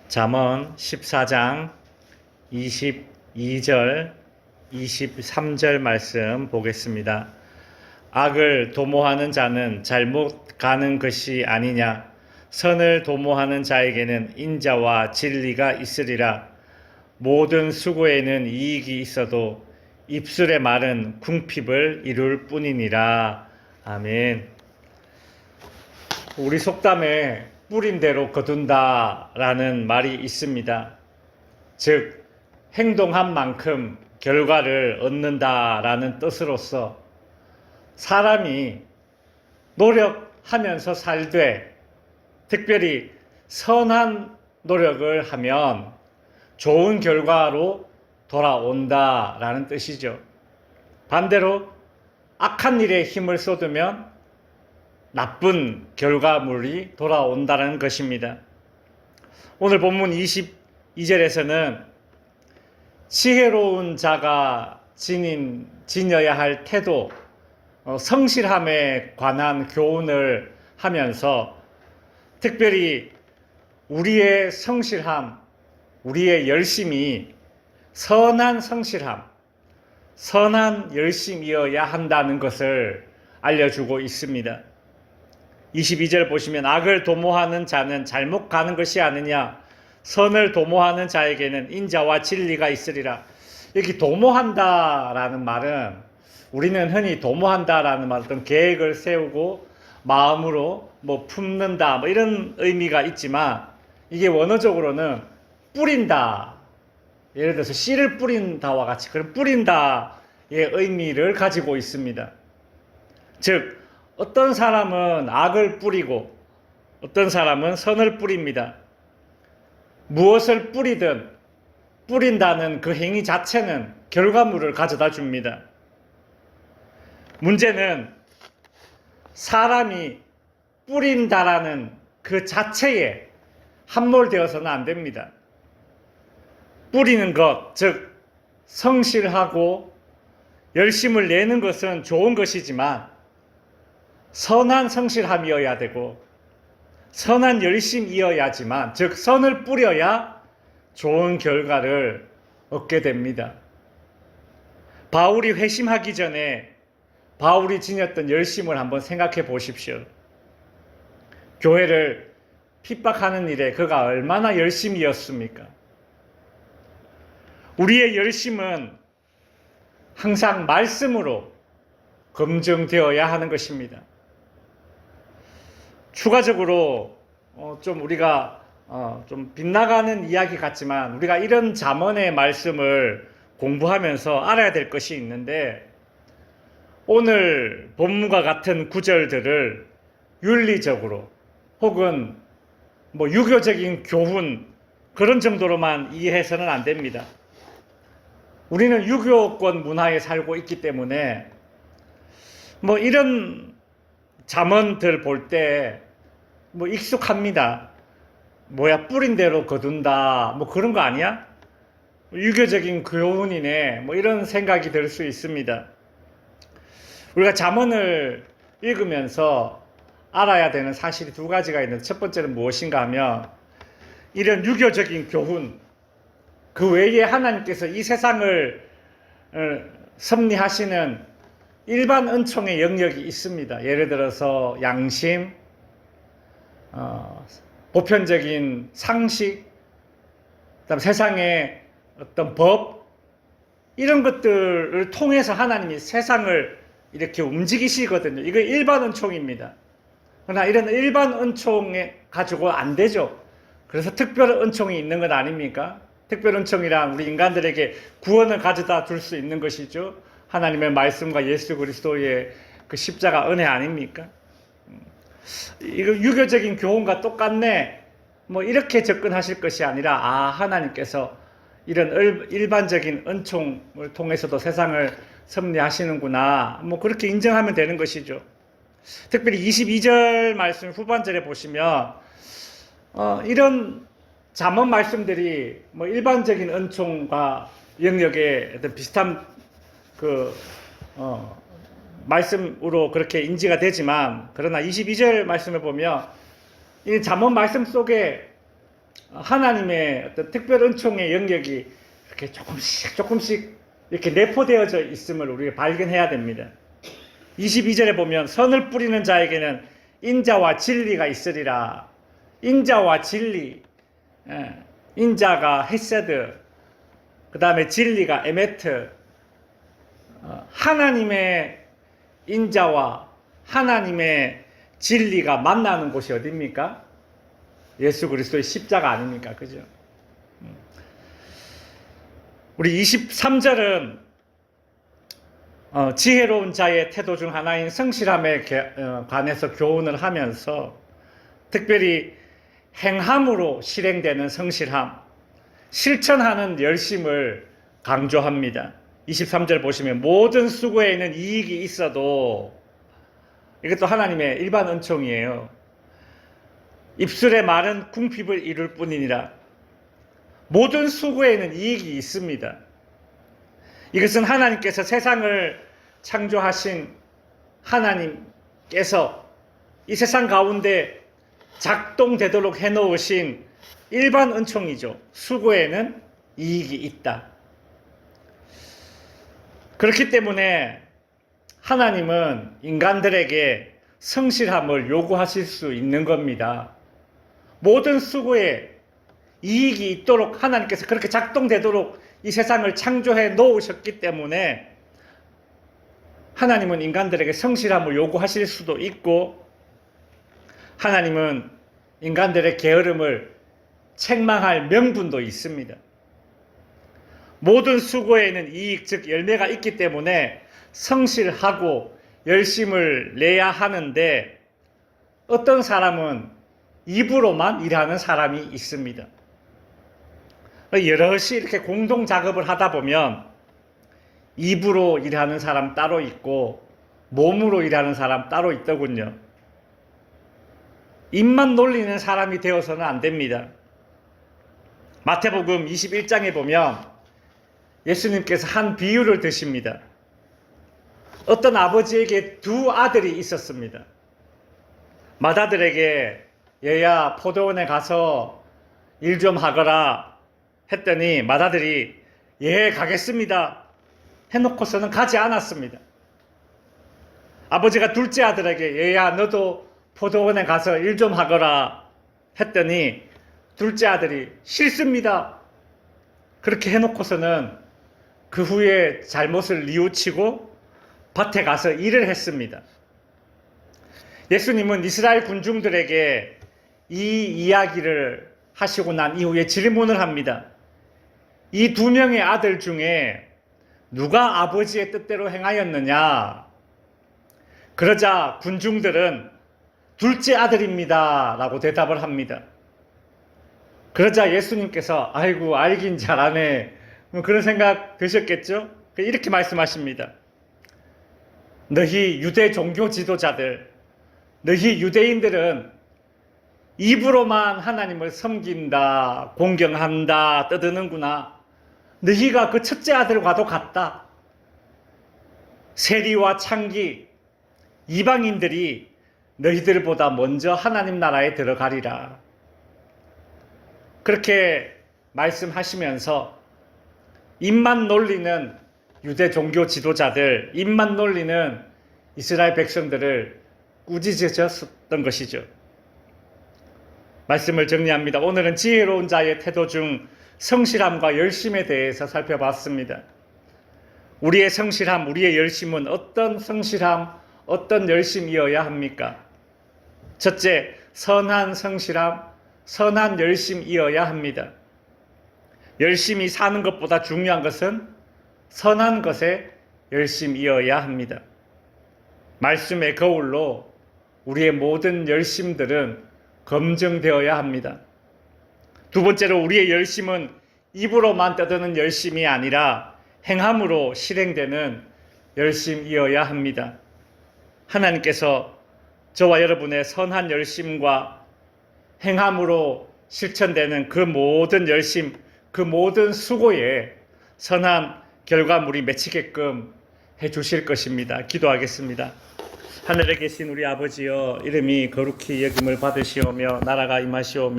잠언 14장 22절, 23절 말씀 보겠습니다. 악을 도모하는 자는 잘못 가는 것이 아니냐. 선을 도모하는 자에게는 인자와 진리가 있으리라. 모든 수고에는 이익이 있어도 입술의 말은 궁핍을 이룰 뿐이니라. 아멘. 우리 속담에 뿌린 대로 거둔다라는 말이 있습니다. 즉, 행동한 만큼 결과를 얻는다라는 뜻으로서 사람이 노력하면서 살되 특별히 선한 노력을 하면 좋은 결과로 돌아온다라는 뜻이죠. 반대로 악한 일에 힘을 쏟으면 나쁜 결과물이 돌아온다는 것입니다. 오늘 본문 22절에서는 지혜로운 자가 지녀야 할 태도, 성실함에 관한 교훈을 하면서 특별히 우리의 성실함, 우리의 열심이 선한 성실함, 선한 열심이어야 한다는 것을 알려주고 있습니다. 22절 보시면 악을 도모하는 자는 잘못 가는 것이 아니냐. 선을 도모하는 자에게는 인자와 진리가 있으리라. 여기 도모한다라는 말은 우리는 흔히 도모한다라는 말, 어떤 계획을 세우고 마음으로 품는다 이런 의미가 있지만 이게 원어적으로는 뿌린다. 예를 들어서 씨를 뿌린다와 같이 그런 뿌린다의 의미를 가지고 있습니다. 즉 어떤 사람은 악을 뿌리고 어떤 사람은 선을 뿌립니다. 무엇을 뿌리든 뿌린다는 그 행위 자체는 결과물을 가져다 줍니다. 문제는 사람이 뿌린다라는 그 자체에 함몰되어서는 안 됩니다. 뿌리는 것, 즉 성실하고 열심을 내는 것은 좋은 것이지만 선한 성실함이어야 되고 선한 열심이어야지만, 즉 선을 뿌려야 좋은 결과를 얻게 됩니다. 바울이 회심하기 전에 바울이 지녔던 열심을 한번 생각해 보십시오. 교회를 핍박하는 일에 그가 얼마나 열심이었습니까? 우리의 열심은 항상 말씀으로 검증되어야 하는 것입니다. 추가적으로 좀 우리가 좀 빗나가는 이야기 같지만 우리가 이런 잠언의 말씀을 공부하면서 알아야 될 것이 있는데, 오늘 본문과 같은 구절들을 윤리적으로 혹은 유교적인 교훈 그런 정도로만 이해해서는 안 됩니다. 우리는 유교권 문화에 살고 있기 때문에 이런 잠언들 볼 때 익숙합니다. 뿌린 대로 거둔다 그런 거 아니야? 유교적인 교훈이네 이런 생각이 들 수 있습니다. 우리가 잠언을 읽으면서 알아야 되는 사실이 두 가지가 있는데, 첫 번째는 무엇인가 하면 이런 유교적인 교훈, 그 외에 하나님께서 이 세상을 섭리하시는 일반 은총의 영역이 있습니다. 예를 들어서 양심, 보편적인 상식, 그다음 세상의 어떤 법, 이런 것들을 통해서 하나님이 세상을 이렇게 움직이시거든요. 이거 일반 은총입니다. 그러나 이런 일반 은총에 가지고 안 되죠. 그래서 특별 은총이 있는 것 아닙니까? 특별 은총이란 우리 인간들에게 구원을 가져다 줄 수 있는 것이죠. 하나님의 말씀과 예수 그리스도의 그 십자가 은혜 아닙니까? 이거 유교적인 교훈과 똑같네. 이렇게 접근하실 것이 아니라, 하나님께서 이런 일반적인 은총을 통해서도 세상을 섭리하시는구나. 그렇게 인정하면 되는 것이죠. 특별히 22절 말씀 후반절에 보시면 이런 잠언 말씀들이 일반적인 은총과 영역에 어떤 비슷한 말씀으로 그렇게 인지가 되지만, 그러나 22절 말씀을 보면 이 잠언 말씀 속에 하나님의 어떤 특별 은총의 영역이 이렇게 조금씩 이렇게 내포되어져 있음을 우리가 발견해야 됩니다. 22절에 보면 선을 뿌리는 자에게는 인자와 진리가 있으리라. 인자와 진리, 인자가 헤세드, 그 다음에 진리가 에메트. 하나님의 인자와 하나님의 진리가 만나는 곳이 어디입니까? 예수 그리스도의 십자가 아닙니까? 그죠? 우리 23절은 지혜로운 자의 태도 중 하나인 성실함에 관해서 교훈을 하면서 특별히 행함으로 실행되는 성실함, 실천하는 열심을 강조합니다. 23절 보시면 모든 수고에는 이익이 있어도, 이것도 하나님의 일반 은총이에요. 입술의 말은 궁핍을 이룰 뿐이니라. 모든 수고에는 이익이 있습니다. 이것은 하나님께서 세상을 창조하신 하나님께서 이 세상 가운데 작동되도록 해놓으신 일반 은총이죠. 수고에는 이익이 있다. 그렇기 때문에 하나님은 인간들에게 성실함을 요구하실 수 있는 겁니다. 모든 수고에 이익이 있도록 하나님께서 그렇게 작동되도록 이 세상을 창조해 놓으셨기 때문에 하나님은 인간들에게 성실함을 요구하실 수도 있고, 하나님은 인간들의 게으름을 책망할 명분도 있습니다. 모든 수고에는 이익, 즉 열매가 있기 때문에 성실하고 열심을 내야 하는데, 어떤 사람은 입으로만 일하는 사람이 있습니다. 여럿이 이렇게 공동 작업을 하다 보면 입으로 일하는 사람 따로 있고 몸으로 일하는 사람 따로 있더군요. 입만 놀리는 사람이 되어서는 안 됩니다. 마태복음 21장에 보면 예수님께서 한 비유를 드십니다. 어떤 아버지에게 두 아들이 있었습니다. 맏아들에게 얘야 포도원에 가서 일 좀 하거라 했더니 맏아들이 예 가겠습니다 해놓고서는 가지 않았습니다. 아버지가 둘째 아들에게 얘야 너도 포도원에 가서 일 좀 하거라 했더니 둘째 아들이 싫습니다 그렇게 해놓고서는 그 후에 잘못을 뉘우치고 밭에 가서 일을 했습니다. 예수님은 이스라엘 군중들에게 이 이야기를 하시고 난 이후에 질문을 합니다. 이 두 명의 아들 중에 누가 아버지의 뜻대로 행하였느냐? 그러자 군중들은 둘째 아들입니다 라고 대답을 합니다. 그러자 예수님께서 아이고 알긴 잘하네 그런 생각 드셨겠죠? 이렇게 말씀하십니다. 너희 유대 종교 지도자들, 너희 유대인들은 입으로만 하나님을 섬긴다, 공경한다, 떠드는구나. 너희가 그 첫째 아들과도 같다. 세리와 창기, 이방인들이 너희들보다 먼저 하나님 나라에 들어가리라. 그렇게 말씀하시면서 입만 놀리는 유대 종교 지도자들, 입만 놀리는 이스라엘 백성들을 꾸짖으셨던 것이죠. 말씀을 정리합니다. 오늘은 지혜로운 자의 태도 중 성실함과 열심에 대해서 살펴봤습니다. 우리의 성실함, 우리의 열심은 어떤 성실함, 어떤 열심이어야 합니까? 첫째, 선한 성실함, 선한 열심이어야 합니다. 열심히 사는 것보다 중요한 것은 선한 것에 열심이어야 합니다. 말씀의 거울로 우리의 모든 열심들은 검증되어야 합니다. 두 번째로 우리의 열심은 입으로만 떠드는 열심이 아니라 행함으로 실행되는 열심이어야 합니다. 하나님께서 저와 여러분의 선한 열심과 행함으로 실천되는 그 모든 열심, 그 모든 수고에 선한 결과물이 맺히게끔 해주실 것입니다. 기도하겠습니다. 하늘에 계신 우리 아버지여, 이름이 거룩히 여김을 받으시오며 나라가 임하시오며